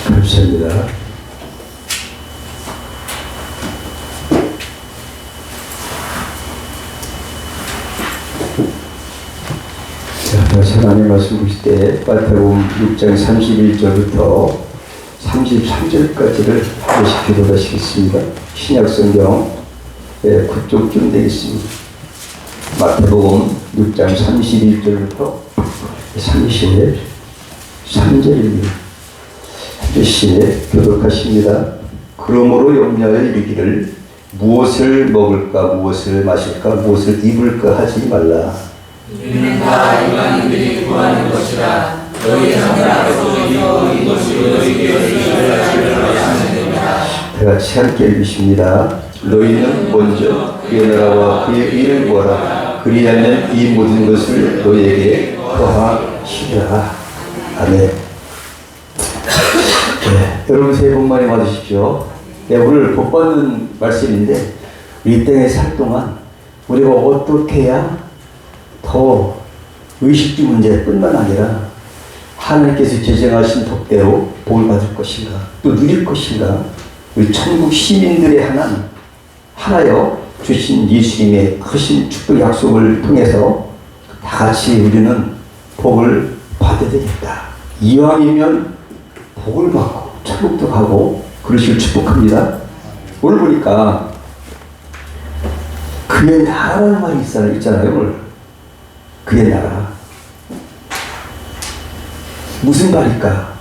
감사합니다. 자, 하나님 말씀 보실 때 마태복음 6장 31절부터 33절까지를 다시 교독하시겠습니다. 신약성경 그쪽쯤 되겠습니다. 마태복음 6장 31절부터 33절입니다. 다시 교독하십니다. 그러므로 염려하여 이르기를 무엇을 먹을까 무엇을 마실까 무엇을 입을까 하지 말라. 이는 다 이방인들이 구하는 것이라. 너희 하늘 앞에서 이것이 너희에게 주어야 하는 것이라. 다 같이 함께 읽으십니다. 너희는 먼저 그의 나라와 그의 의를 구하라. 그리하면 이 모든 것을 너희에게 더하시리라. 아멘. 여러분 새해 복 많이 받으십시오. 오늘 복 받는 말씀인데 이 땅에 살 동안 우리가 어떻게 해야 더 의식주 문제뿐만 아니라 하나님께서 제정하신 법대로 복을 받을 것인가 또 누릴 것인가 우리 천국 시민들의 하나여 주신 예수님의 크신 축복 약속을 통해서 다 같이 우리는 복을 받아야 되겠다. 이왕이면 복을 받고 천국도 가고 그러시길 축복합니다. 오늘 보니까 그의 나라라는 말이 있잖아요. 오늘 그의 나라 무슨 말일까?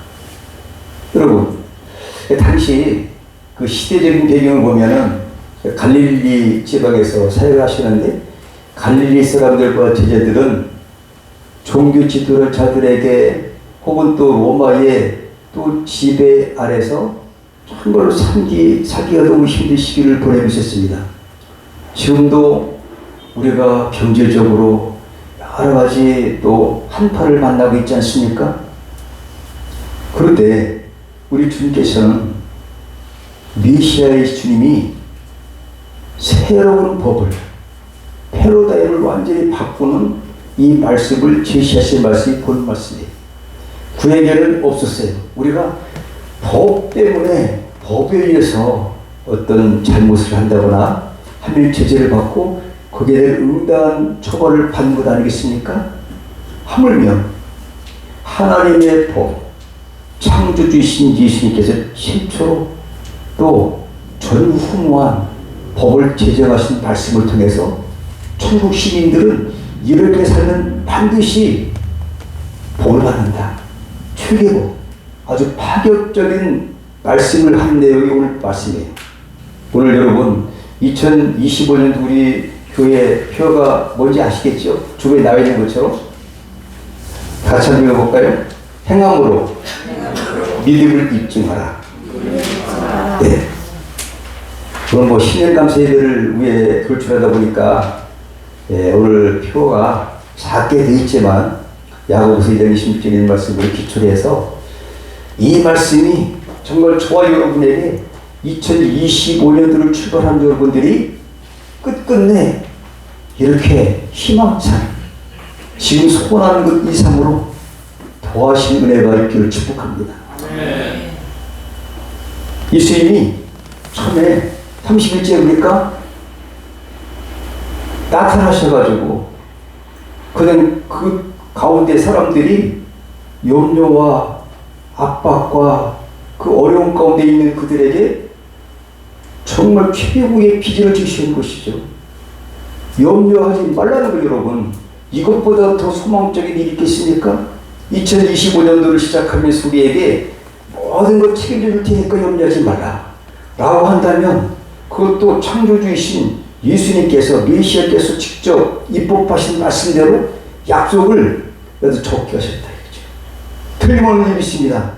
여러분 당시 그 시대적인 배경을 보면은 갈릴리 지방에서 사역을 하시는데 갈릴리 사람들과 제자들은 종교 지도자들에게 혹은 또 로마의 또 지배 아래서 정말로 살기가 너무 힘든 시기를 보내고 있었습니다. 지금도 우리가 경제적으로 여러 가지 또 한파를 만나고 있지 않습니까? 그런데 우리 주님께서는 메시아의 주님이 새로운 법을 패러다임을 완전히 바꾸는 이 말씀을 제시하신 말씀이 본 말씀이에요. 그에게는 없었어요. 우리가 법 때문에 법에 의해서 어떤 잘못을 한다거나 하면 제재를 받고 거기에 대한 응당한 처벌을 받는 것 아니겠습니까? 하물며 하나님의 법, 창조주이신 예수님께서 최초로 또 전후무한 법을 제정하신 말씀을 통해서 천국 시민들은 이렇게 살면 반드시 복을 받는다. 최고 아주 파격적인 말씀을 한 내용이 오늘 말씀이에요. 오늘 여러분 2025년 우리 교회 표가 뭔지 아시겠죠? 주변에 나와 있는 것처럼 같이 한번 읽어볼까요? 행함으로 믿음을 입증하라. 네. 오늘 뭐 신년감사 예배를 위해 돌출하다 보니까 오늘 표가 작게 되어 있지만 야고보서 1장 26절의 말씀으로 기초로 해서 이 말씀이 정말 저와 여러분에게 2025년도를 출발한 여러분들이 끝끝내 이렇게 희망찬 지금 소원하는 것 이상으로 더하신 은혜가 있기를 축복합니다. 예수님이 처음에 31절에 보니까 나타나셔가지고 그냥 그 가운데 사람들이 염려와 압박과 그 어려운 가운데 있는 그들에게 정말 최고의 비전을 주시는 것이죠. 염려하지 말라는 걸 여러분, 이것보다 더 소망적인 일이 있겠습니까? 2025년도를 시작하면서 우리에게 모든 걸 책임져 줄 테니까 염려하지 말라 라고 한다면 그것도 창조주이신 예수님께서 메시아께서 직접 입법하신 말씀대로 약속을 여기서 적게 하셨다 이거죠. 틀림없는 일이 있습니다.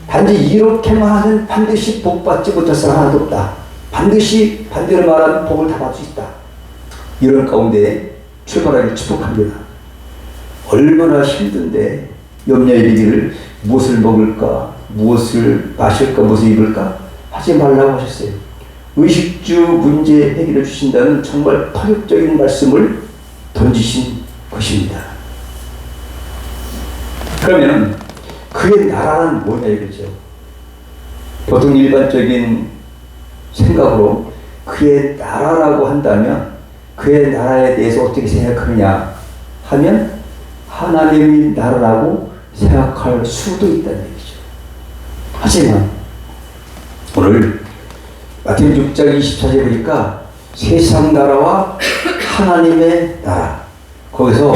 단지 이렇게만 하면 반드시 복 받지 못할 사람 하나도 없다. 반드시 반대로 말하면 복을 다 받을 수 있다. 이런 가운데 출발하기를 축복합니다. 얼마나 힘든데 염려이르기를 무엇을 먹을까 무엇을 마실까 무엇을 입을까 하지 말라고 하셨어요. 의식주 문제 해결해 주신다는 정말 파격적인 말씀을 던지신 것입니다. 그러면 그의 나라는 뭐냐 이거죠. 보통 일반적인 생각으로 그의 나라라고 한다면 그의 나라에 대해서 어떻게 생각하느냐 하면 하나님의 나라라고 생각할 수도 있다는 얘기죠. 하지만 오늘 마태복음 6장 24절에 보니까 세상 나라와 하나님의 나라, 거기서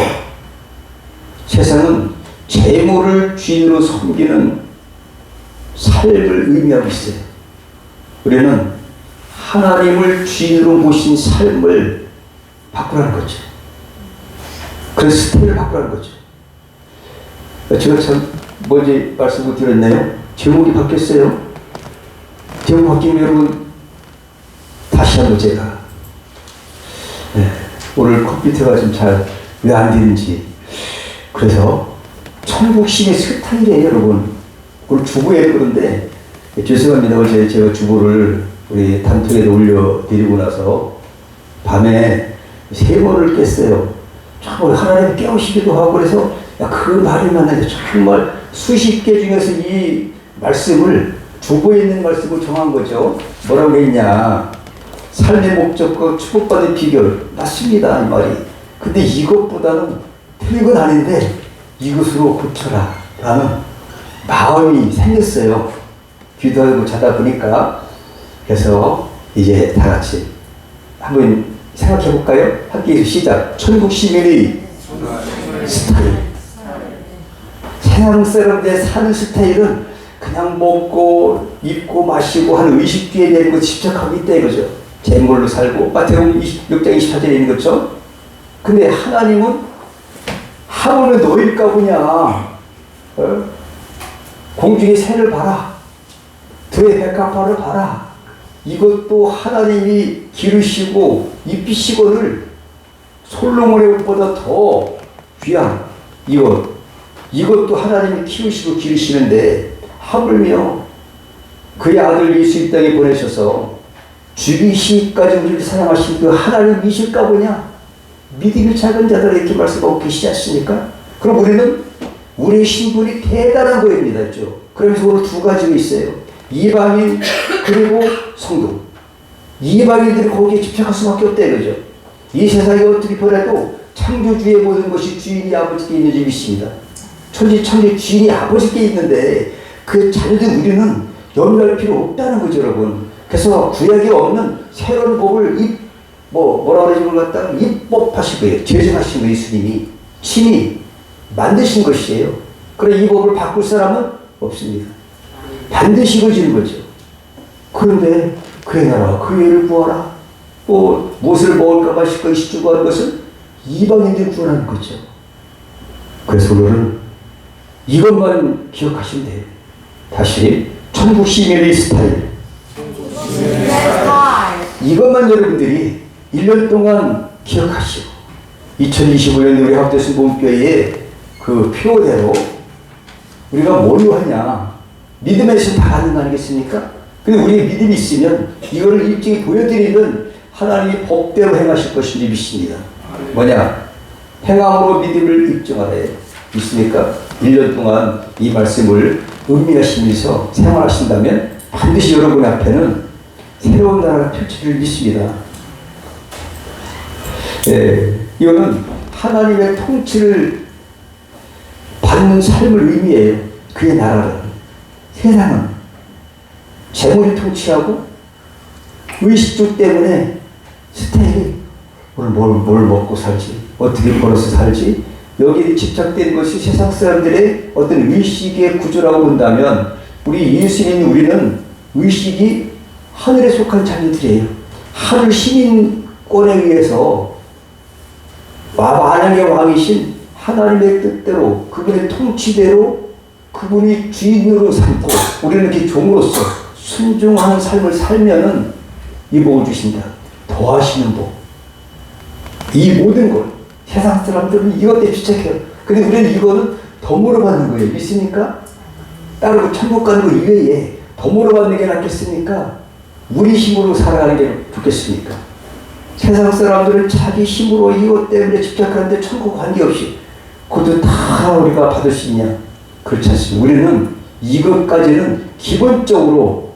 세상은 재물을 주인으로 섬기는 삶을 의미하고 있어요. 우리는 하나님을 주인으로 모신 삶을 바꾸라는 거죠. 그 스타일을 바꾸라는 거죠. 제가 참 먼저 말씀을 드렸나요? 제목이 바뀌었어요. 제목 바뀌면 여러분 다시 한번 제가 오늘 컴퓨터가 좀 잘 왜 안 되는지, 그래서 천국식의 스타일이에요 여러분. 오늘 주보에 그런데 죄송합니다. 어제 제가 주보를 우리 단톡에 올려드리고 나서 밤에 3번을 깼어요. 정말 하나님 깨우시기도 하고, 그래서 야, 그 말이 맞는데 정말 수십 개 중에서 이 말씀을 주보에 있는 말씀을 정한 거죠. 뭐라고 했냐, 삶의 목적과 축복받은 비결 맞습니다 이 말이. 근데 이것보다는 틀린 건 아닌데 이것으로 고쳐라 라는 마음이 생겼어요. 기도하고 자다 보니까. 그래서 이제 다 같이 한번 생각해 볼까요? 함께 시작. 천국 시민의 스타일. 세상 사람들의 사는 스타일은 그냥 먹고 입고 마시고 하는 의식주의에 대한 거 집착하고 있다 이거죠. 재물로 살고, 마태복음 6장 24절에 있는 거죠. 근데 하나님은 하물며 너일까 보냐, 공중의 새를 봐라, 들의 백합화를 봐라, 이것도 하나님이 기르시고 입히시거늘 솔로몬의 옷보다 더 귀한 이것도 하나님이 키우시고 기르시는데 하물며 그의 아들 예수 이 땅에 보내셔서 죽이시기까지 우리를 사랑하신 그 하나님이실까 보냐, 믿음이 작은 자들 이렇게 말씀하고 계시지 않습니까? 그럼 우리는 우리의 신분이 대단한 거입니다. 그러면서 오늘 두 가지가 있어요. 이방인 그리고 성도. 이방인들이 거기에 집착할 수밖에 없다 이거죠. 이 세상이 어떻게 변해도 창조주의 모든 것이 주인이 아버지께 있는 줄 믿습니다. 천지창조 주인이 아버지께 있는데 그 자녀된 우리는 염려할 필요 없다는 거죠 여러분. 그래서 구약에 없는 새로운 법을 뭐라 그러지 그걸 갖다가 입법하신 거예요. 제정하신 거예요. 예수님이 신이 만드신 것이에요. 그래 이 법을 바꿀 사람은 없습니다. 반드시 이루어지는 거죠. 그런데 그의 나라 그 애를 구하라, 무엇을 먹을까 마실까 이시주고 하는 것은 이방인들이 구하는 거죠. 그래서 오늘은 이것만 기억하시면 돼요. 다시 천국 시민의 스타일, 이것만 여러분들이 1년 동안 기억하시고 2025년 우리 합대순 본교회의 그 표대로 우리가 뭘로 하냐, 믿음에서 다 하는 거 아니겠습니까? 근데 우리의 믿음이 있으면 이거를 일찍 보여드리면 하나님이 법대로 행하실 것인지 믿습니다. 뭐냐? 행함으로 믿음을 입증하래. 믿습니까? 1년 동안 이 말씀을 음미하시면서 생활하신다면 반드시 여러분 앞에는 새로운 나라가 펼쳐질 믿습니다. 이거는 하나님의 통치를 받는 삶을 의미해요. 그의 나라는. 세상은 재물이 통치하고 의식주 때문에 스타일이 오늘 뭘 먹고 살지, 어떻게 벌어서 살지, 여기에 집착된 것이 세상 사람들의 어떤 의식의 구조라고 본다면 우리 예수님 우리는 의식이 하늘에 속한 자녀들이에요. 하늘 시민권에 의해서 만왕의 왕이신 하나님의 뜻대로 그분의 통치대로 그분이 주인으로 삼고 우리는 그 종으로서 순종하는 삶을 살면은 이 복을 주신다. 더하시는 복. 이 모든 것 세상 사람들은 이것 때문에 집착해요. 근데 우리는 이거는 덤으로 받는 거예요. 믿습니까? 따로 천국 가는 거 이외에 덤으로 받는 게 낫겠습니까? 우리 힘으로 살아가는 게 좋겠습니까? 세상 사람들은 자기 힘으로 이것 때문에 집착하는데 천국 관계없이 그것도 다 우리가 받을 수 있냐? 그렇지 않습니다. 우리는 이것까지는 기본적으로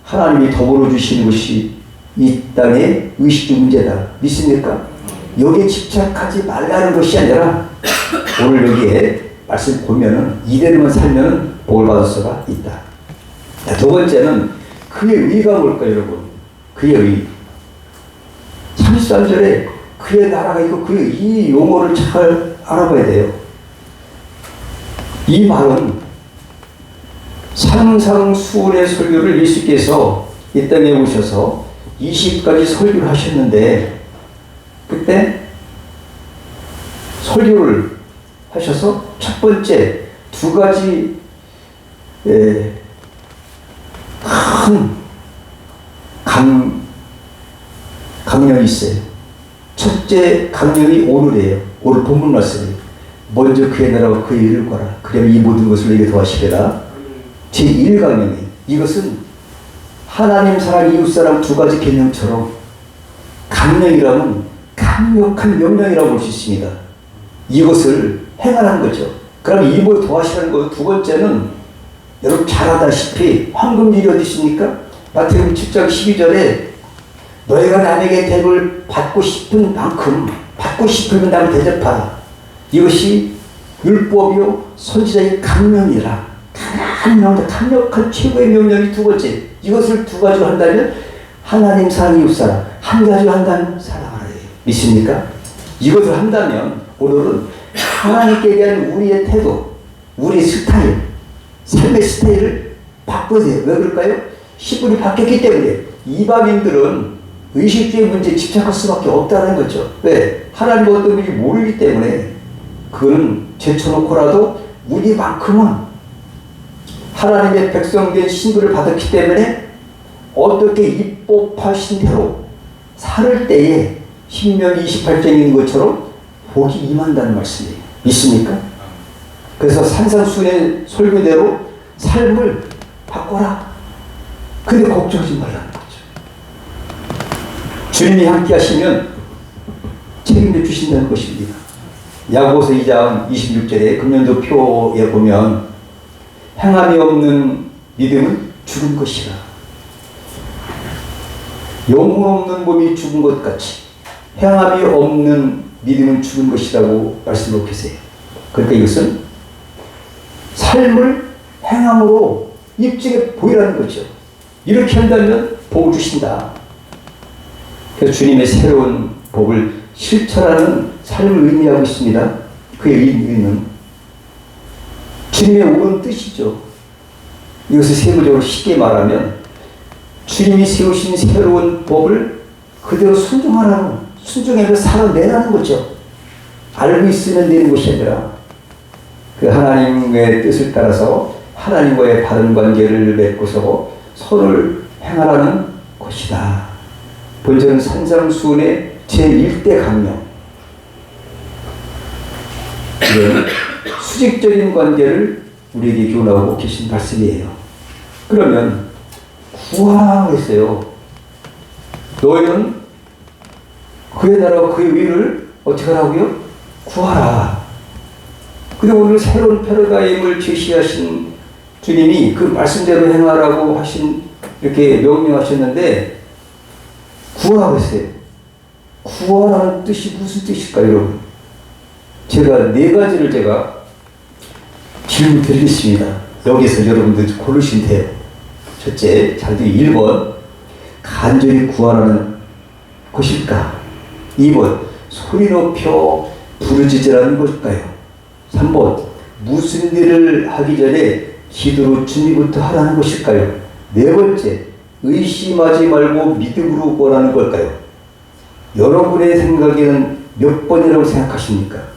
하나님이 더불어 주시는 것이 이 땅의 의식의 문제다. 믿습니까? 여기에 집착하지 말라는 것이 아니라 오늘 여기에 말씀 보면은 이대로만 살면은 복을 받을 수가 있다. 자, 두 번째는 그의 의가 뭘까요, 여러분? 그의 의. 33절에 그의 나라가 있고 그의 이 용어를 잘 알아봐야 돼요. 이 말은 산상수훈의 설교를 예수께서 이 땅에 오셔서 20가지 설교를 하셨는데 그때 설교를 하셔서 첫 번째 두 가지 큰 강령이 있어요. 첫째 강령이 오늘이에요. 오늘 본문 말씀이에요. 먼저 그의 나라와 그의 일을 구하라. 그러면 이 모든 것을 너에게 더하시리라. 제1강령이 이것은 하나님 사랑 이웃 사랑 두 가지 개념처럼 강령이라면 강력한 명령이라고 볼 수 있습니다. 이것을 행하라는 거죠. 그럼 이보에 더하시라는 거. 두 번째는 여러분 잘 아다시피 황금률이 어디 있습니까? 마태복음 7장 12절에 너희가 남에게 대접을 받고 싶은 만큼 받고 싶으면 남을 대접하라. 이것이 율법이요 선지자의 강령이라. 강력한 최고의 명령이 두 번째. 이것을 두 가지로 한다면 하나님 사랑 이웃 사랑 한 가지로 한다면 사랑하라. 믿습니까? 이것을 한다면 오늘은 하나님께 대한 우리의 태도, 우리의 스타일, 삶의 스타일을 바꿔야 돼요. 왜 그럴까요? 시분이 바뀌었기 때문에 이방인들은 의식주의 문제에 집착할 수밖에 없다는 거죠. 왜? 하나님 어떤 분인지 모르기 때문에 그거는 제쳐놓고라도 우리만큼은 하나님의 백성된 신분을 받았기 때문에 어떻게 입법하신 대로 살을 때에 신명기 28장에 있는 것처럼 복이 임한다는 말씀이에요. 믿습니까? 그래서 산상수훈의 설교대로 삶을 바꿔라. 근데 걱정하지 말라는 거죠. 주님이 함께 하시면 책임져 주신다는 것입니다. 야고보서 2장 26절에 금년도 표에 보면 행함이 없는 믿음은 죽은 것이라. 영혼 없는 몸이 죽은 것 같이 행함이 없는 믿음은 죽은 것이라고 말씀을 계세요. 그러니까 이것은 삶을 행함으로 입증해 보이라는 거죠. 이렇게 한다면 복을 주신다. 그래서 주님의 새로운 복을 실천하는 삶을 의미하고 있습니다. 그의 의미는 주님의 옳은 뜻이죠. 이것을 세부적으로 쉽게 말하면 주님이 세우신 새로운 법을 그대로 순종하면서 살아내라는 거죠. 알고 있으면 되는 것이 아니라 그 하나님의 뜻을 따라서 하나님과의 바른 관계를 맺고서 선을 행하라는 것이다. 본절은 산상수훈의 제1대 강령. 이런 수직적인 관계를 우리에게 교훈하고 계신 말씀이에요. 그러면 구하라고 했어요. 너희는 그의 나라와 그의 의를 어떻게 하라고요? 구하라. 근데 오늘 새로운 패러다임을 제시하신 주님이 그 말씀대로 행하라고 하신 이렇게 명령하셨는데 구하라고 했어요. 구하라는 뜻이 무슨 뜻일까요, 여러분? 제가 네 가지를 질문 드리겠습니다. 여기서 여러분들 고르시면 돼요. 첫째, 잘 들으세요. 1번, 간절히 구하라는 것일까? 2번, 소리 높여 부르짖으라는 것일까요? 3번, 무슨 일을 하기 전에 기도로 준비부터 하라는 것일까요? 네 번째, 의심하지 말고 믿음으로 구하라는 걸까요? 여러분의 생각에는 몇 번이라고 생각하십니까?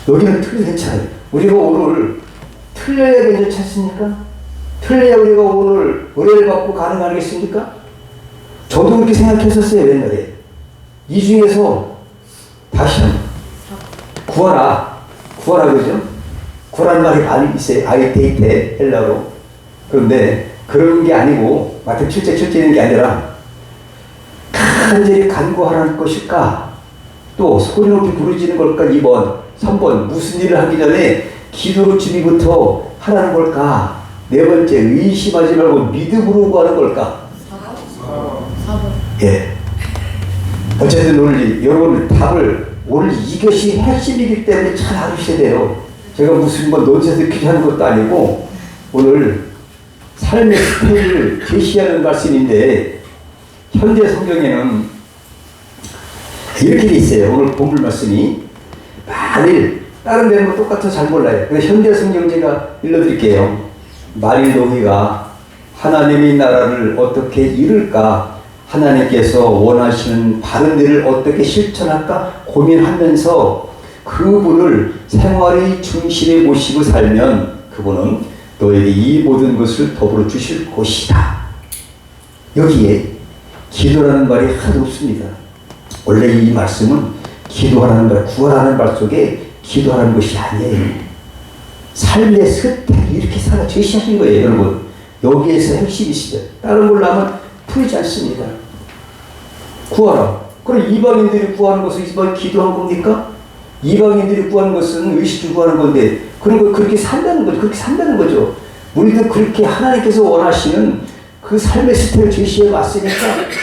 여기는 틀려도 괜찮아요. 우리가 오늘 틀려야 괜찮습니까? 틀려야 우리가 오늘 은혜를 받고 가능하겠습니까? 저도 그렇게 생각했었어요, 옛날에. 이 중에서 다시 한번 구하라. 구하라 그러죠? 구하라는 말이 많이 있어요. 아이테이테 헬라로. 그런데 그런 게 아니고 마태 7장 7절에 있는 게 아니라 간절히 간구하라는 것일까? 또 소리 높이 부르짖는 걸까? 2번 3번 무슨 일을 하기 전에 기도로 준비부터 하라는 걸까? 네 번째, 의심하지 말고 믿음으로 구하는 걸까? 4번. 예. 어쨌든 오늘 여러분 답을, 오늘 이것이 핵심이기 때문에 잘 알으셔야 돼요. 제가 무슨 뭐 논센스 퀴즈 하는 것도 아니고 오늘 삶의 스타일을 제시하는 말씀인데, 현대 성경에는 이렇게 돼 있어요. 오늘 본문 말씀이 만일 다른 데는 똑같아서 잘 몰라요. 그래서 현대 성경 제가 읽어드릴게요. 만일 너희가 하나님의 나라를 어떻게 이룰까, 하나님께서 원하시는 바른 일을 어떻게 실천할까 고민하면서 그분을 생활의 중심에 모시고 살면 그분은 너에게 이 모든 것을 더불어 주실 것이다. 여기에 기도라는 말이 하나도 없습니다. 원래 이 말씀은 기도하라는 말, 구하라는 말 속에 기도하라는 것이 아니에요. 삶의 스타일을 이렇게 살아 제시하신 거예요, 여러분. 여기에서 핵심이시죠. 다른 걸로 하면 풀리지 않습니다. 구하라. 그럼 이방인들이 구하는 것은 이방 기도한 겁니까? 이방인들이 구하는 것은 의식주 구하는 건데, 그런 거 그렇게 산다는 거죠. 그렇게 산다는 거죠. 우리도 그렇게 하나님께서 원하시는 그 삶의 스타일을 제시해 왔으니까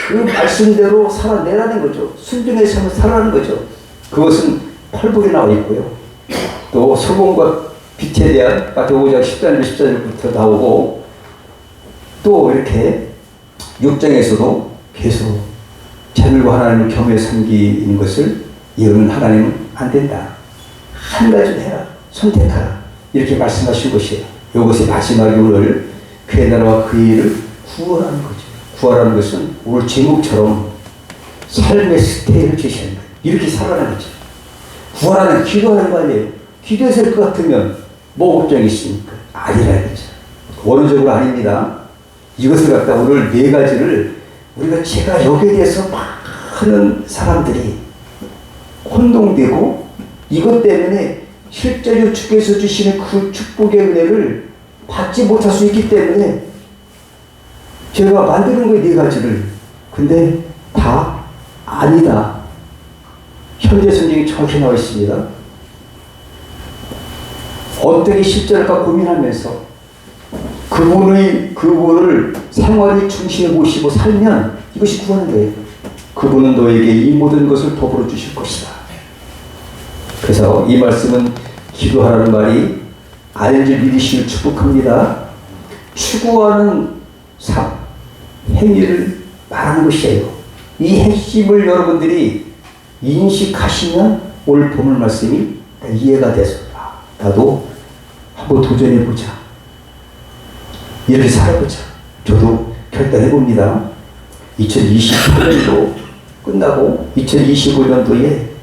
그 말씀대로 살아내라는 거죠. 순종해서 살아라는 거죠. 그것은 팔복에 나와 있고요. 또 소금과 빛에 대한 마태복음 5장 10절 14절부터 나오고, 또 이렇게 6장에서도 계속 자들과 하나님을 겸해 섬기는 것을 이유는 하나님은 안 된다. 한 가지를 해라. 선택하라. 이렇게 말씀하신 것이에요. 이것의 마지막에 오늘 그의 나라와 그의 일을 구하라는 거죠. 구하라는 것은 오늘 제목처럼 삶의 스타일을 제시하는 거예요. 이렇게 살아가는 거죠. 구하라는 기도하는 거 아니에요. 기도해서 할 것 같으면 뭐 걱정이 있습니까? 아니라 거죠. 원어적으로 아닙니다. 이것을 갖다 오늘 네 가지를 우리가 제가 여기에 대해서 많은 사람들이 혼동되고 이것 때문에 실제로 주께서 주시는 그 축복의 은혜를 받지 못할 수 있기 때문에 제가 만드는 거예요, 네 가지를. 근데 다 아니다. 현대 성경이 정확히 나와 있습니다. 어떻게 실천할까 고민하면서 그분을 생활의 중심에 모시고 살면 이것이 구하는 거예요. 그분은 너에게 이 모든 것을 더불어 주실 것이다. 그래서 이 말씀은 기도하라는 말이 아는 줄 믿으시길 축복합니다. 추구하는 삶, 행위를 말하는 것이에요. 이 핵심을 여러분들이 인식하시면 오늘 본문 말씀이 이해가 돼서 나도 한번 도전해보자. 이렇게 살아보자. 저도 결단해봅니다. 2028년도 끝나고 2025년도에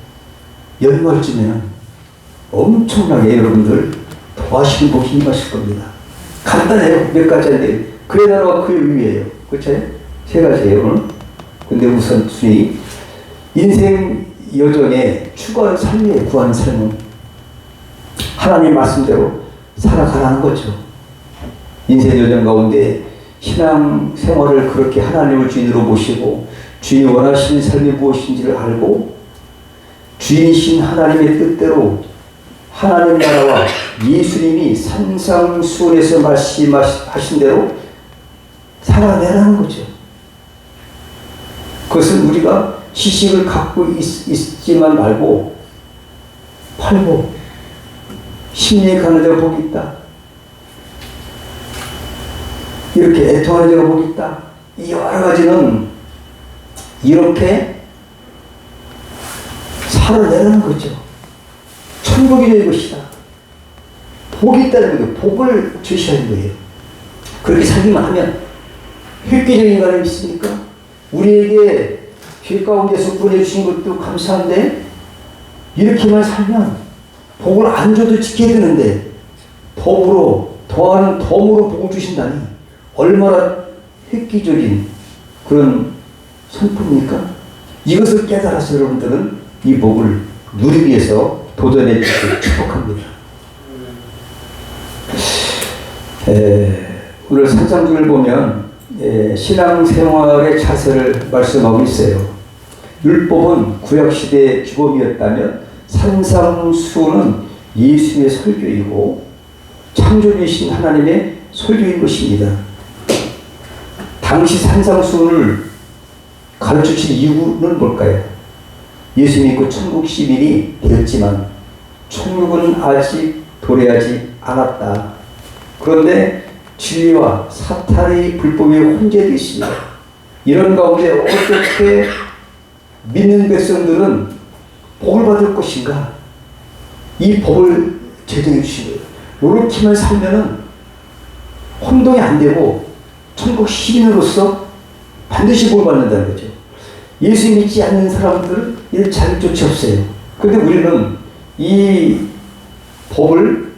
연말쯤에는 엄청나게 여러분들 더 하시는 복이 임하실 겁니다. 간단해요. 몇 가지인데 그의 나라와 그의 의미예요. 그렇죠? 세 가지예요. 근데 우선 순위 인생 여정에 추구하는 삶에 구하는 삶은 하나님 말씀대로 살아가라는 거죠. 인생 여정 가운데 신앙 생활을 그렇게 하나님을 주인으로 모시고 주인이 원하시는 삶이 무엇인지를 알고 주인이신 하나님의 뜻대로 하나님 나라와 예수님이 산상수훈에서 말씀하신 대로 살아내라는 거죠. 그것은 우리가 지식을 갖고 있지만 말고 팔복, 심리에 가는 자가 복이 있다. 이렇게 애통하는 자가 복이 있다. 이 여러 가지는 이렇게 살아내라는 거죠. 천국이 될 것이다. 복이 있다는 거예요. 복을 제시하는 거예요. 그렇게 살기만 하면 획기적인 인간이 있습니까? 우리에게 죄 가운데서 보내주신 것도 감사한데 이렇게만 살면 복을 안 줘도 지켜야 되는데 법으로 더하는 덤으로 복을 주신다니 얼마나 획기적인 그런 선포입니까? 이것을 깨달아서 여러분들은 이 복을 누리기 위해서 도전해 주시길 축복합니다. 오늘 산상중을 보면 신앙생활의 자세를 말씀하고 있어요. 율법은 구약시대의 규범이었다면 산상수훈은 예수의 설교이고 창조주이신 하나님의 설교인 것입니다. 당시 산상수훈을 가르치신 이유는 뭘까요? 예수 믿고 천국 시민이 되었지만 천국은 아직 도래하지 않았다. 그런데 진리와 사탄의 불법에 혼재되어 있습니다. 이런 가운데 어떻게 믿는 백성들은 복을 받을 것인가? 이 법을 제정해 주신 거예요. 이렇게만 살면은 혼동이 안 되고 천국 시민으로서 반드시 복을 받는다는 거죠. 예수 믿지 않는 사람들은 이런 자격조차 없어요. 그런데 우리는 이 법을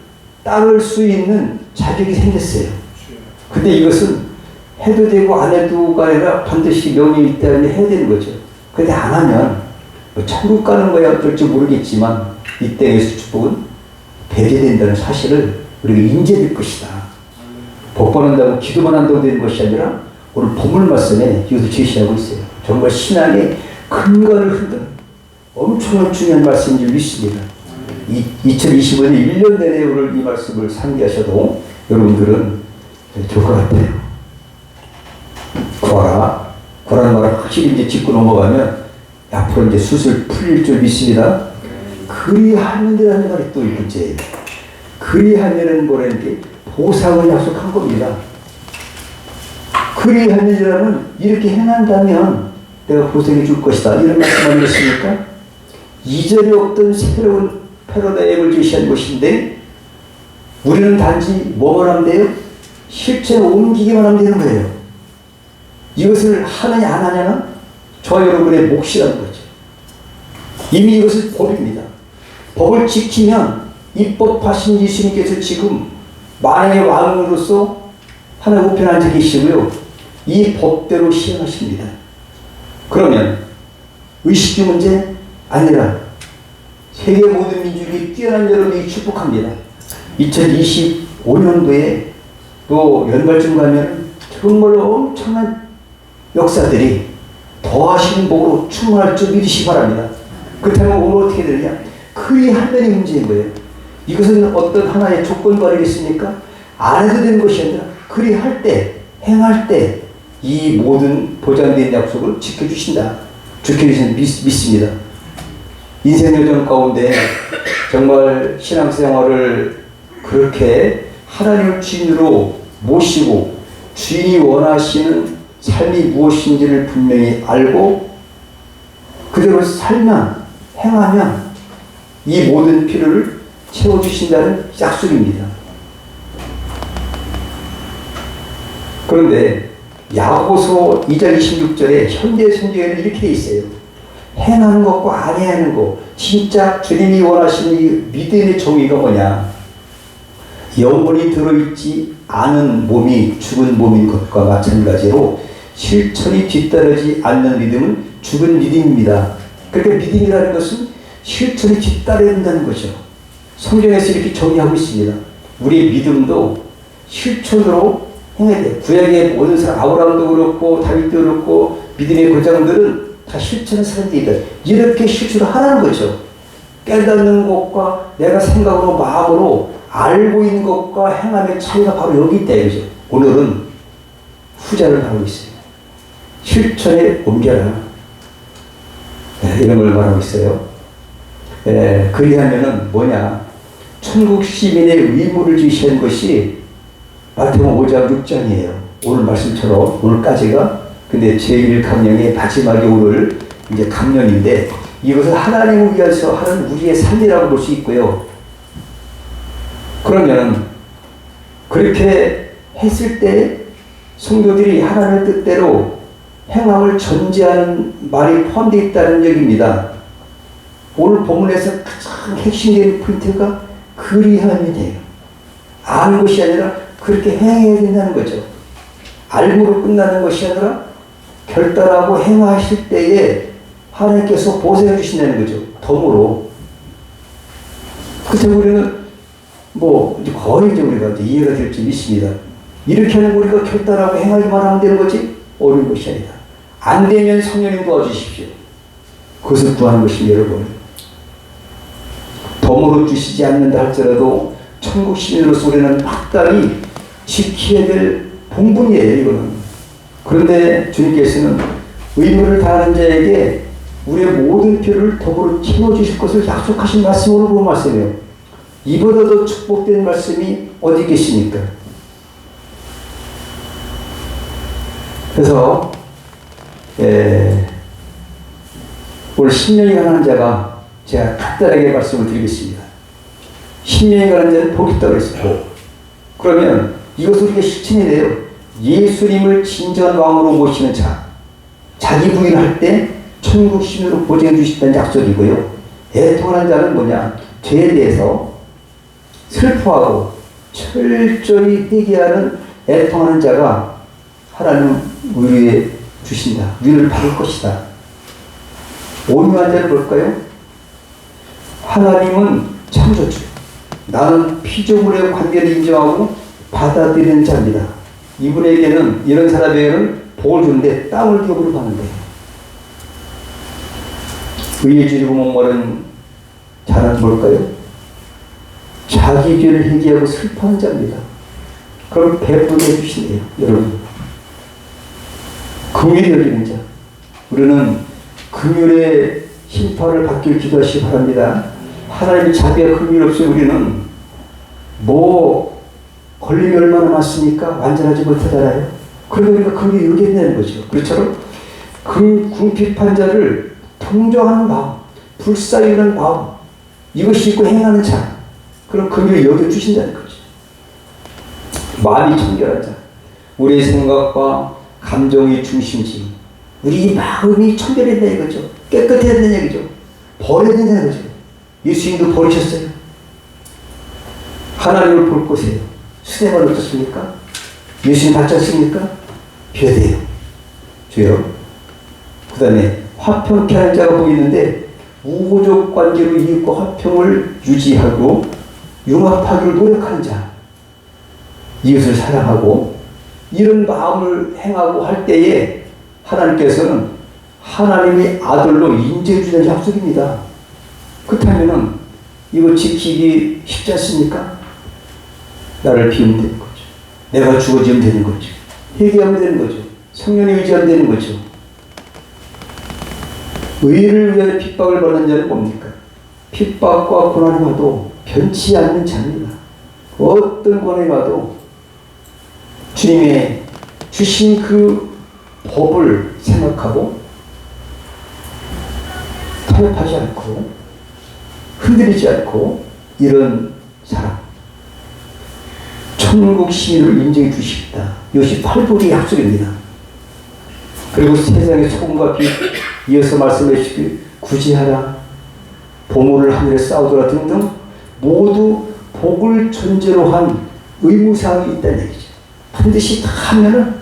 따를 수 있는 자격이 생겼어요. 근데 이것은 해도 되고 안 해도가 아니라 반드시 명령이 있기 때문에 해야 되는 거죠. 근데 안 하면 뭐 천국 가는 거야 어떨지 모르겠지만 이 땅에서 축복은 배제된다는 사실을 우리가 인지할 것이다. 복 받는다고 기도만 한다고 되는 것이 아니라 오늘 본문 말씀에 이것을 제시하고 있어요. 정말 신앙의 근간을 흔드는 엄청난 중요한 말씀인 줄 믿습니다. 2025년 1년 내내 오늘 이 말씀을 상기하셔도 여러분들은 좋을 것 같아요. 구하라. 구하라는 말을 확실히 이제 짚고 넘어가면 앞으로 이제 수술 풀릴 줄 믿습니다. 그리하면이라는 말이 또 문제예요. 그리하면은 뭐라는 게 보상을 약속한 겁니다. 그리하면이라면 이렇게 행한다면 내가 보상해 줄 것이다. 이런 말씀 아니겠습니까? 이전에 없던 새로운 패러다임을 제시한 것인데 우리는 단지 뭐만 하면 돼요? 실체에 옮기기만 하면 되는 거예요. 이것을 하느냐 안 하냐는 저와 여러분의 몫이라는 거죠. 이미 이것은 법입니다. 법을 지키면 입법하신 예수님께서 지금 만왕의 왕으로서 하나님 우편에 앉아 계시고요. 이 법대로 시행하십니다. 그러면 의식주 문제 아니라 세계 모든 민족이 뛰어난 여러분이 축복합니다. 2025년도에 또 연말쯤 가면 정말로 엄청난 역사들이 더하신 복으로 충만할 줄 믿으시기 바랍니다. 그렇다면 오늘 어떻게 되느냐? 그리하면이 문제인 거예요. 이것은 어떤 하나의 조건도 아니겠습니까? 안 해도 되는 것이 아니라 그리할 때, 행할 때 이 모든 보장된 약속을 지켜주신다. 지켜주신 믿습니다. 인생 여정 가운데 정말 신앙생활을 그렇게 하나님을 주인으로 모시고 주인이 원하시는 삶이 무엇인지를 분명히 알고 그대로 살면 행하면 이 모든 필요를 채워주신다는 약속입니다. 그런데 야고보서 2장 26절에 현대 성경에는 이렇게 돼 있어요. 행하는 것과 안 해야 하는 것. 진짜 주님이 원하시는 이 믿음의 정의가 뭐냐? 영혼이 들어있지 않은 몸이 죽은 몸인 것과 마찬가지로 실천이 뒤따르지 않는 믿음은 죽은 믿음입니다. 그러니까 믿음이라는 것은 실천이 뒤따라야 된다는 거죠. 성경에서 이렇게 정의하고 있습니다. 우리의 믿음도 실천으로 행해야 돼요. 구약의 모든 사람, 아브라함도 그렇고 다윗도 그렇고 믿음의 고장들은 다 실천의 사람들이다. 이렇게 실천을 하라는 거죠. 깨닫는 것과 내가 생각으로 마음으로 알고 있는 것과 행함의 차이가 바로 여기 있다 이거죠. 오늘은 후자를 하고 있어요. 실천에 옮겨라. 이런 걸 말하고 있어요. 그리하면은 뭐냐? 천국 시민의 의무를 지시한 것이 마태복음 5장 6장이에요. 오늘 말씀처럼 오늘까지가 근데 제1강령의 마지막에 오늘 이제 강령인데 이것을 하나님을 위해서 하는 우리의 삶이라고 볼 수 있고요. 그러면 그렇게 했을 때 성도들이 하나님의 뜻대로 행함을 전제하는 말이 포함되어 있다는 얘기입니다. 오늘 본문에서 가장 핵심적인 포인트가 그리함이 돼요. 아는 것이 아니라 그렇게 행해야 된다는 거죠. 알고로 끝나는 것이 아니라 결단하고 행하실 때에 하나님께서 보살펴 주신다는 거죠. 덤으로. 그때 우리는 뭐 거의 이제 우리가 이제 이해가 될지 믿습니다. 이렇게 하는 우리가 결단하고 행하기만 하면 되는 거지 어려운 것이 아니다. 안 되면 성령님 도와주십시오. 그것을 구하는 것이 여러분. 덤으로 주시지 않는다 할지라도 천국 시민으로서 우리는 마땅히 지켜야 될 본분이에요, 이거는. 그런데 주님께서는 의무를 다하는 자에게 우리의 모든 필요를 더불어 채워주실 것을 약속하신 말씀으로 본 말씀이에요. 이보다 더 축복된 말씀이 어디 계십니까? 그래서 오늘 10년이 가는 자가 제가 간단하게 말씀을 드리겠습니다. 10년이 가는 자는 복이 있다고 했어요. 그러면 이것을 우리가 실천해야 돼요. 예수님을 진정한 왕으로 모시는 자, 자기 부인할 때 천국 신으로 보증해 주신다는 약속이고요. 애통하는 자는 뭐냐? 죄에 대해서 슬퍼하고 철저히 회개하는 애통하는 자가 하나님 위로해 주신다. 위로를 받을 것이다. 온유한 자를 볼까요? 하나님은 창조주. 나는 피조물의 관계를 인정하고 받아들이는 자입니다. 이분에게는, 이런 사람에게는 복을 주는데 땅을 기업으로 받는데, 의에 줄이고 목마른 자는 뭘까요? 자기 죄를 회개하고 슬퍼하는 자입니다. 그럼 배부르게 해주시네요, 여러분. 긍휼히 여기는 자. 우리는 긍휼의 심판을 받길 기도하시기 바랍니다. 하나님의 자비와 긍휼 없이 우리는 걸림이 얼마나 많습니까? 완전하지 못하잖아요. 그러다 보니까 긍휼이 여기에 된다는 거죠. 그렇죠? 그 궁핍한 자를 통정하는 마음, 불사유는 마음, 이것이 있고 행하는 자, 그럼 긍휼이 여겨주신다는 거죠. 마음이 청결한 자, 우리의 생각과 감정의 중심지, 우리 마음이 청결해야 된다 이거죠. 깨끗해야 된다는 얘기죠. 버려야 된다는 거죠. 예수님도 버리셨어요. 하나님을 볼 곳이에요. 수레만 어떻습니까? 예수님 받지 않습니까? 비워대요. 주여. 그 다음에 화평케 하는 자가 보이는데 우호적 관계로 이웃과 화평을 유지하고 융합하기를 노력하는 자, 이웃을 사랑하고 이런 마음을 행하고 할 때에 하나님께서는 하나님의 아들로 인정해 주는 약속입니다. 그렇다면 이거 지키기 쉽지 않습니까? 나를 비우면 되는 거죠. 내가 죽어지면 되는 거죠. 회개하면 되는 거죠. 성령에 의지하면 되는 거죠. 의를 위하여 핍박을 받는 자는 뭡니까? 핍박과 고난이 와도 변치 않는 자입니다. 어떤 고난이 와도 주님의 주신 그 법을 생각하고 타협하지 않고 흔들리지 않고 이런 사람, 천국 시민을 인정해 주시겠다. 이것이 팔복의 약속입니다. 그리고 세상의 소금과 빛, 이어서 말씀해 주시길 구제하라, 보물을 하늘에 쌓으더라 등등 모두 복을 전제로 한 의무사항이 있다는 얘기죠. 반드시 다 하면은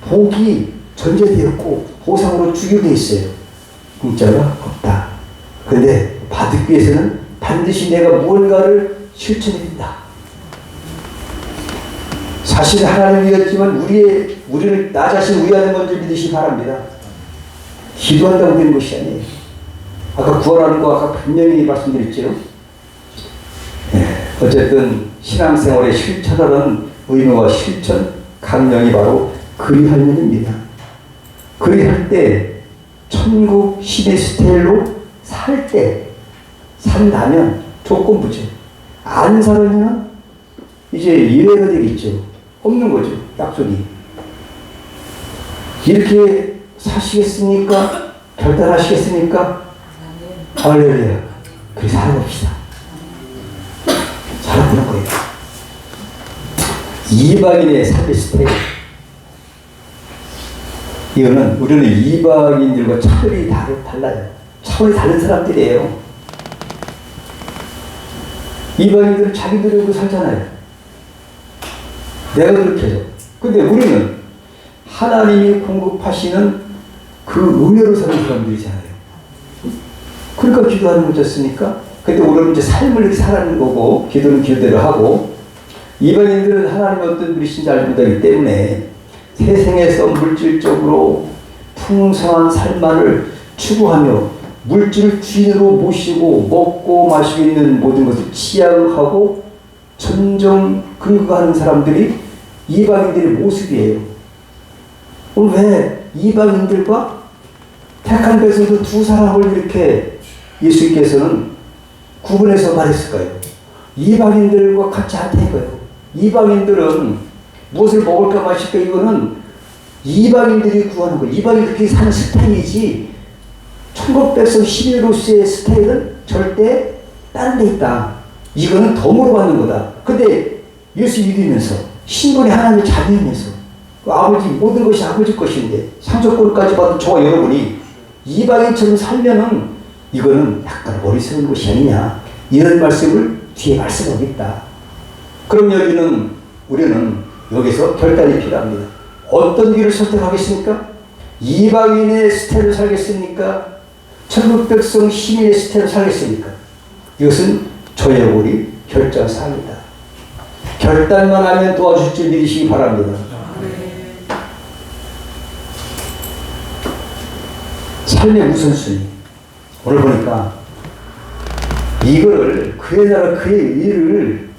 복이 전제되었고 보상으로 주게 돼 있어요. 공짜가 없다. 그런데 받기 위해서는 반드시 내가 무언가를 실천해야 된다. 사실 하나님 위하지만 우리를 나 자신을 위하는 건지 믿으시기 바랍니다. 기도한다고 되는 것이 아니에요. 아까 구원하는 거 아까 분명히 말씀드렸죠. 어쨌든 신앙생활의 실천하는 의무와 실천, 강령이 바로 그리할 일입니다. 그리할 때 천국 신의 스타일로 살 때 산다면 조건부죠. 안 살면 이제 예외가 되겠죠. 없는 거죠. 약속이. 이렇게 사시겠습니까? 결단하시겠습니까? 할렐루야. 그렇게 살아봅시다. 살아보는 거예요. 이방인의 삶의 스타일. 이거는 우리는 이방인들과 차원이 달라요. 차원이 다른 사람들이에요. 이방인들은 자기들하고 살잖아요. 내가 그렇게 해요. 근데 우리는 하나님이 공급하시는 그 은혜로 사는 사람들이잖아요. 그러니까 기도하는 거지 않습니까? 근데 우리는 이제 삶을 이렇게 살아가는 거고, 기도는 기도대로 하고, 이방인들은 하나님이 어떤 분이신지 알지 못하기 때문에 세상에서 물질적으로 풍성한 삶만을 추구하며 물질을 주인으로 모시고 먹고 마시고 있는 모든 것을 지향하고 전정 근거하는 사람들이 이방인들의 모습이에요. 왜 이방인들과 택한 백성도 두 사람을 이렇게 예수께서는 구분해서 말했을까요? 이방인들과 같이 하태고요. 이방인들은 무엇을 먹을까 마실까 이거는 이방인들이 구하는 거예요. 이방인이 그렇게 사는 스타일이지 천국 백성 11호수의 스타일은 절대 다른 데 있다. 이거는 덤으로 받는 거다. 근데 예수 믿으면서 신분이 하나님의 자녀이면서 그 아버지 모든 것이 아버지 것인데 상속권까지 받은 저와 여러분이 이방인처럼 살면은 이거는 약간 어리석은 것이 아니냐 이런 말씀을 뒤에 말씀하고 있다. 그럼 우리는 여기서 결단이 필요합니다. 어떤 길을 선택하겠습니까? 이방인의 스타일로 살겠습니까? 천국 백성 시민의 스타일로 살겠습니까? 이것은 저의 우리 결정사항이다. 결단만 하면 도와줄 줄 믿으시기 바랍니다. 삶의 우선순위. 오늘 보니까 이거를 그의 나라 그의 의를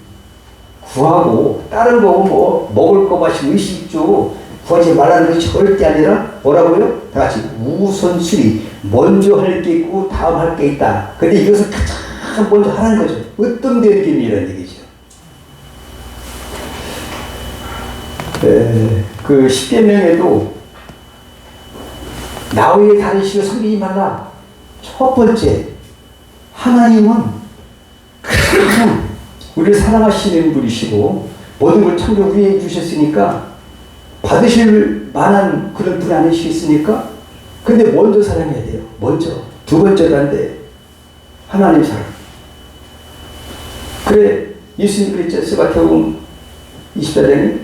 구하고 다른 거 뭐 먹을 거 마시고 의식주 구하지 말라는 것이 절대 아니라 뭐라고요? 다 같이 우선순위. 먼저 할 게 있고 다음 할 게 있다. 근데 이것을 가장 먼저 하라는 거죠. 어떤 느낌이라는 얘기죠. 그 십계명에도 나 외에 다른 신을 섬기지 말라. 첫 번째, 하나님은 가장 우리를 사랑하시는 분이시고 모든 걸 참여 우리에게 주셨으니까 받으실 만한 그런 분이 아니시겠습니까? 근데 먼저 사랑해야 돼요. 먼저. 두 번째도 안 돼. 하나님 사랑. 그래, 예수님 그랬죠. 마태복음 24장에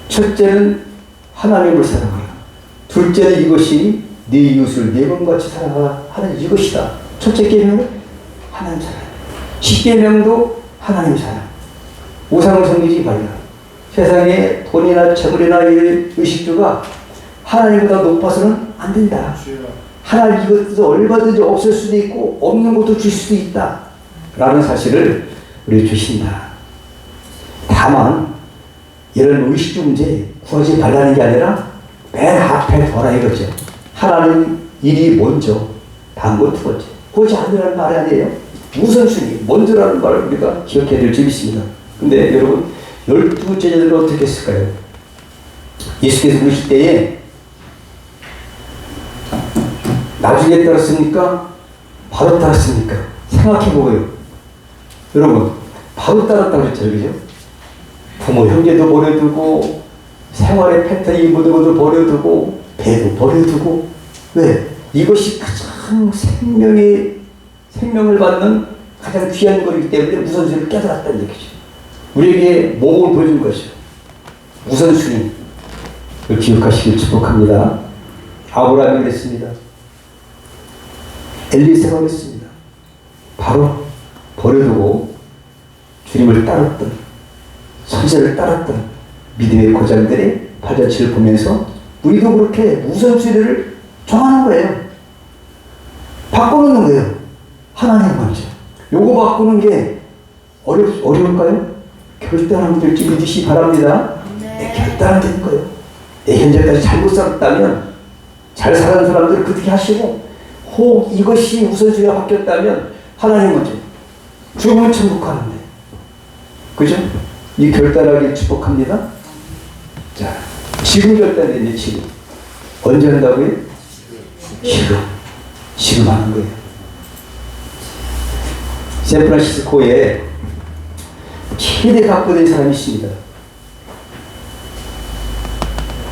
첫째는 하나님을 사랑하라. 둘째는 이것이 네 이웃을 네 번같이 사랑하라 하는 이것이다. 첫째 계명은 하나님 사랑. 십계명도 하나님 사랑. 우상을 섬기지 말라. 세상에 돈이나 재물이나 의식주가 하나님보다 높아서는 안 된다. 하나님 이것도 얼마든지 없을 수도 있고 없는 것도 줄 수도 있다. 라는 사실을 우리 주신다. 다만 이런 의식주 문제 구하지 말라는 게 아니라 맨 앞에 둬라 이거죠. 하나님 일이 먼저, 다음 거 두 번째. 구하지 않으라는 말이 아니에요. 우선순위, 먼저라는 말을 우리가 기억해야 될 점이 있습니다. 근데 여러분, 12 제자들은 어떻게 했을까요? 예수께서 부르실 때에 나중에 따랐습니까? 바로 따랐습니까? 생각해보고요. 여러분, 바로 따랐다고 그랬죠, 그죠? 부모, 형제도 버려두고, 생활의 패턴이 모든 것을 버려두고, 배도 버려두고, 왜? 이것이 가장 생명을 받는 가장 귀한 것이기 때문에 우선순위를 깨달았다는 얘기죠. 우리에게 몸을 보여준 것이죠. 우선순위를 기억하시길 축복합니다. 아브라함이 그랬습니다. 엘리세가 그랬습니다. 바로 버려두고 주님을 따랐던, 선지자를 따랐던 믿음의 고장들의 발자취를 보면서 우리도 그렇게 우선순위를 정하는 거예요. 바꿔놓는 거예요. 하나님 먼저. 요거 바꾸는 게 어려울까요? 결단하면 될지 믿으시기 바랍니다. 내 결단은 되는 거예요. 내 현재까지 잘못 살았다면 잘 사는 사람들을 그렇게 하시고 혹 이것이 우선순위가 바뀌었다면 하나님 먼저. 죽으면 천국 가는데. 그죠? 이 결단하기 축복합니다. 자, 지금 결단되는데 지금. 언제 한다고요? 지금 하는 거예요. 샌프란시스코에 최대 각부된 사람이 있습니다.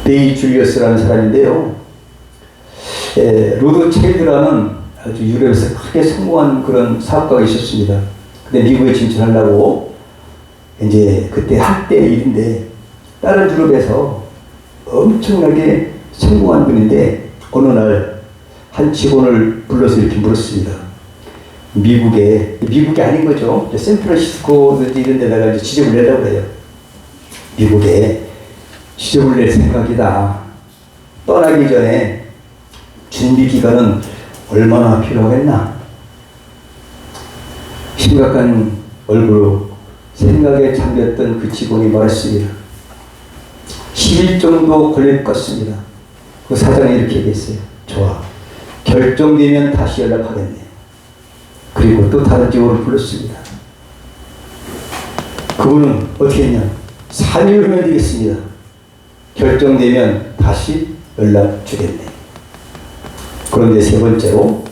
데이 줄리어스라는 사람인데요. 로드 체일드라는 아주 유럽에서 크게 성공한 그런 사업가가 있었습니다. 근데 미국에 진출하려고 이제 그때 한때 일인데 다른 유럽에서 엄청나게 성공한 분인데 어느 날 한 직원을 불러서 이렇게 물었습니다. 미국이 아닌 거죠. 샌프란시스코 이런 데다가 이제 지점을 내려고 해요. 미국에 지점을 낼 생각이다. 떠나기 전에 준비 기간은 얼마나 필요하겠나? 심각한 얼굴로 생각에 잠겼던 그 직원이 말했습니다. 10일 정도 걸릴 것 같습니다. 그 사장이 이렇게 얘기했어요. 좋아. 결정되면 다시 연락하겠네. 그리고 또 다른 직원을 불렀습니다. 그분은 어떻게 했냐. 3일 후면 되겠습니다. 결정되면 다시 연락 주겠네. 그런데 세 번째로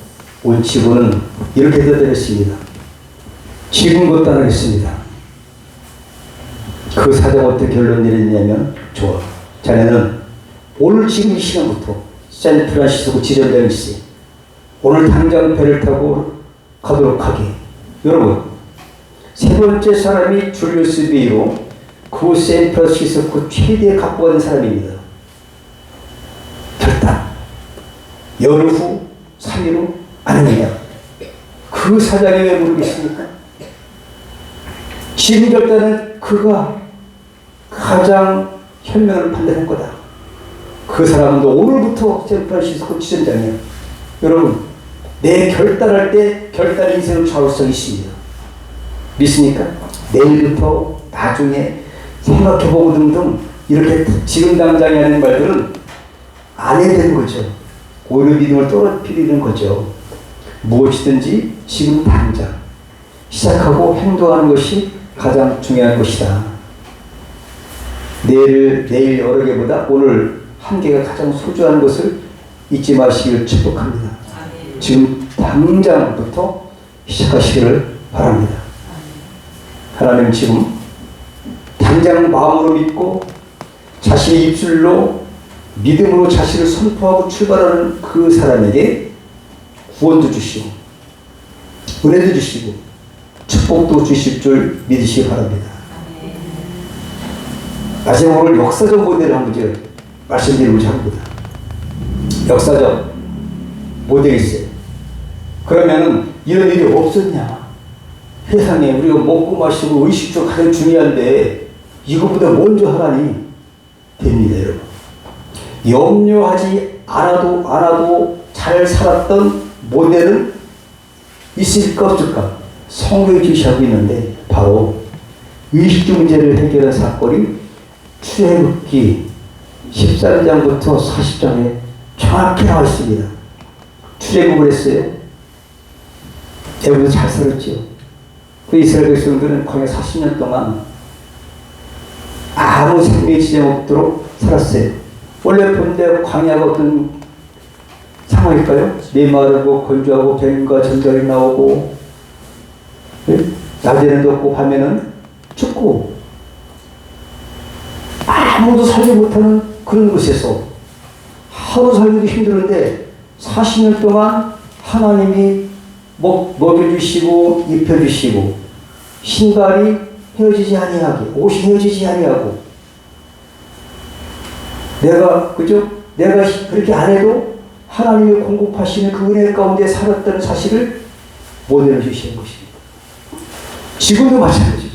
온 직원은 이렇게 대답했습니다. 지금부터 따르겠습니다. 그 사장 어떻게 결론 내렸냐면, 좋아. 자네는 오늘 지금 이 시간부터 샌프란시스코 지점장이 있어요. 오늘 당장 배를 타고 가도록 하게. 여러분, 세 번째 사람이 줄리우스 베이로 그 샌프란시스코 최대의 갑부가 된 사람입니다. 결단. 열흘 후, 3일 후, 안 하느냐. 그 사장이 왜 모르겠습니까? 지금 결단은 그가 가장 현명을 판단할 거다. 그 사람은 오늘부터 샌프란시스코 지점장이야. 여러분, 내 결단할 때 결단의 인생을 좌우성이 있습니다. 믿습니까? 내일부터 나중에 생각해보고 등등 이렇게 지금 당장에 하는 말들은 안 해야 되는 거죠. 오히려 믿음을 떨어뜨리는 거죠. 무엇이든지 지금 당장 시작하고 행동하는 것이 가장 중요한 것이다. 내일 여러 개보다 오늘 한 개가 가장 소중한 것을 잊지 마시길 축복합니다. 지금 당장부터 시작하시기를 바랍니다. 하나님 지금 당장 마음으로 믿고 자신의 입술로 믿음으로 자신을 선포하고 출발하는 그 사람에게 구원도 주시고 은혜도 주시고 축복도 주실 줄 믿으시기 바랍니다. 마지막으로 역사적 모델을 한번 제가 말씀드리고자 합니다. 역사적 모델이 있어요. 그러면은 이런 일이 없었냐? 세상에 우리가 먹고 마시고 의식주 가장 중요한데 이것보다 먼저 하라니 됩니다, 여러분. 염려하지 않아도 잘 살았던 모델은 있을까 없을까? 성경이 제시하고 있는데 바로 의식주 문제를 해결한 사건이 출애굽기 13장부터 40장에 정확히 나와 있습니다. 출애굽을 했어요. 애굽에서 잘 살았죠. 그 이스라엘 백성들은 광야 40년 동안 아무 생명의 지장 없도록 살았어요. 원래 본래 광야가 어떤 상황일까요? 메마르고 건조하고 뱀과 전갈이 나오고, 네? 낮에는 덥고 밤에는 춥고 아무도 살지 못하는 그런 곳에서 하루 살기도 힘들은데 40년 동안 하나님이 먹여주시고 입혀주시고 신발이 헤어지지 아니하게 옷이 헤어지지 아니하고 내가 그렇게 안 해도 하나님이 공급하시는 그 은혜 가운데 살았다는 사실을 모델해 주시는 것입니다. 지금도 마찬가지죠.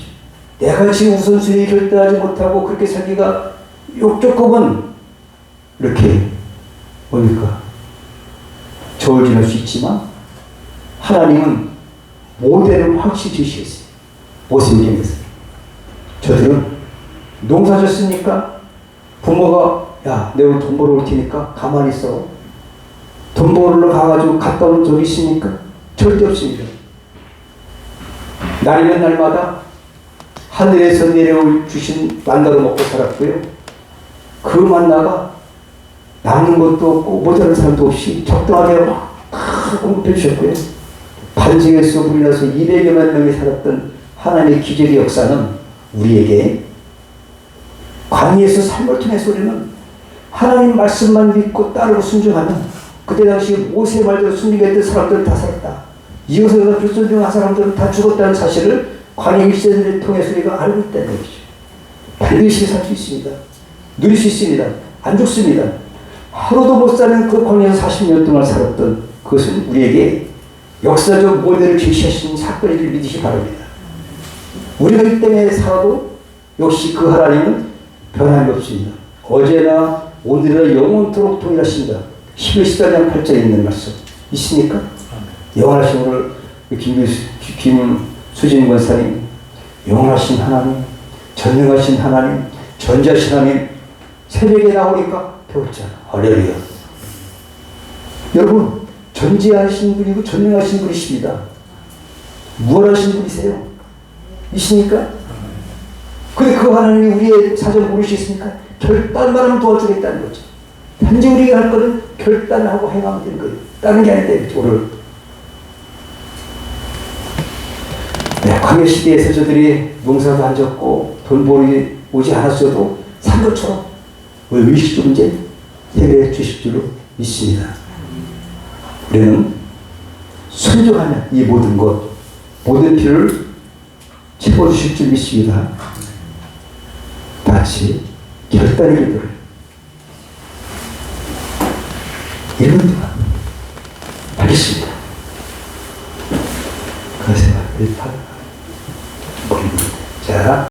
내가 지금 우선순위 결단하지 못하고 그렇게 살기가 조금은 이렇게 뭡니까? 저울 지날 수 있지만 하나님은 모델을 확실히 주시겠어요. 모습에서 저들은 농사 졌으니까 부모가 야 내가 돈 벌어 올 테니까 가만히 있어. 돈 벌러 가가지고 갔다 온 적이 있습니까? 절대 없습니다. 날이면 날마다 하늘에서 내려올 주신 만나로 먹고 살았고요. 그 만나가 남는 것도 없고 모자란 사람도 없이 적당하게 막 공급해 주셨고요. 반증에서 불이 나서 200여만 명이 살았던 하나님의 기적의 역사는 우리에게 광야에서 삶을 통해서 우리는 하나님 말씀만 믿고 따르고 순종하면 그때 당시 모세 말대로 순종했던 사람들은 다 살았다. 이것에서 불순종한 사람들은 다 죽었다는 사실을 광야 일세를 통해서 우리가 알고 있다는 것이죠. 반드시 살 수 있습니다. 누릴 수 있습니다. 안 죽습니다. 하루도 못 사는 그 광야에서 40년 동안 살았던 그것은 우리에게 역사적 모델을 제시하시는 사건을 믿으시기 바랍니다. 우리가 이 땅에 살아도 역시 그 하나님은 변함이 없습니다. 어제나 오늘이나 영원토록 동일하십니다. 11장 8절에 있는 말씀 있습니까? 영원하신 오늘 김수진 권사님, 영원하신 하나님, 전능하신 하나님, 전지하신 하나님 새벽에 나오니까 배웠잖아. 할렐루야. 여러분, 전지하신 분이고 전능하신 분이십니다. 무한하신 분이세요. 있습니까? 근데 그 하나님이 우리의 사정 모르시겠습니까? 결단만 하면 도와주겠다는 거죠. 단지 우리가 할 거는 결단하고 행하면 되는 거예요. 다른 게 아니다. 오늘 광야 시대에서 저들이 농사도 안 졌고 돈 벌이 오지 않았어도 산 것처럼 우리 의식도 이제 해결해 주실 줄로 믿습니다. 우리는 순종하면 이 모든 것, 모든 필요를 채워주실 줄 믿습니다. 같이 결단의 기도를 이런 동안 하겠습니다. 그러세요. 자.